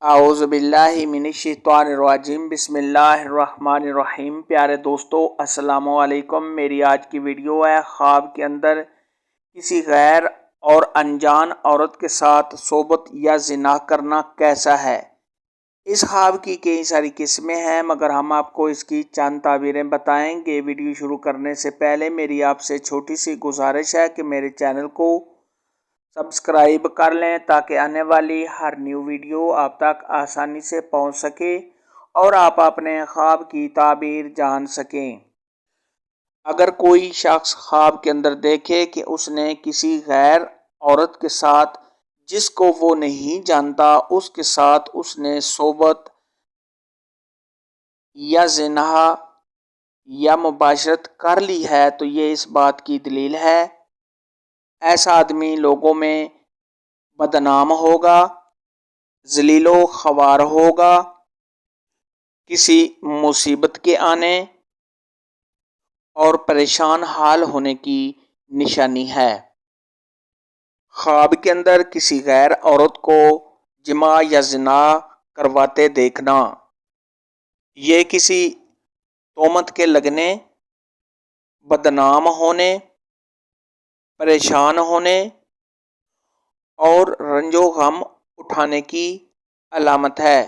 اعوذ باللہ من الشیطان الرجیم بسم اللہ الرحمن الرحیم۔ پیارے دوستو السلام علیکم۔ میری آج کی ویڈیو ہے خواب کے اندر کسی غیر اور انجان عورت کے ساتھ صحبت یا زنا کرنا کیسا ہے۔ اس خواب کی کئی ساری قسمیں ہیں مگر ہم آپ کو اس کی چند تعبیریں بتائیں گے۔ ویڈیو شروع کرنے سے پہلے میری آپ سے چھوٹی سی گزارش ہے کہ میرے چینل کو سبسکرائب کر لیں تاکہ آنے والی ہر نیو ویڈیو آپ تک آسانی سے پہنچ سکے اور آپ اپنے خواب کی تعبیر جان سکیں۔ اگر کوئی شخص خواب کے اندر دیکھے کہ اس نے کسی غیر عورت کے ساتھ جس کو وہ نہیں جانتا اس کے ساتھ اس نے صحبت یا زنا یا مباشرت کر لی ہے تو یہ اس بات کی دلیل ہے ایسا آدمی لوگوں میں بدنام ہوگا، ذلیل و خوار ہوگا، کسی مصیبت کے آنے اور پریشان حال ہونے کی نشانی ہے۔ خواب کے اندر کسی غیر عورت کو جماع یا زنا کرواتے دیکھنا، یہ کسی تہمت کے لگنے، بدنام ہونے، پریشان ہونے اور رنج و غم اٹھانے کی علامت ہے۔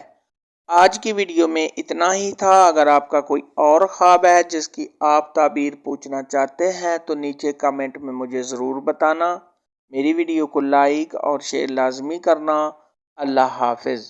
آج کی ویڈیو میں اتنا ہی تھا۔ اگر آپ کا کوئی اور خواب ہے جس کی آپ تعبیر پوچھنا چاہتے ہیں تو نیچے کمنٹ میں مجھے ضرور بتانا۔ میری ویڈیو کو لائک اور شیئر لازمی کرنا۔ اللہ حافظ۔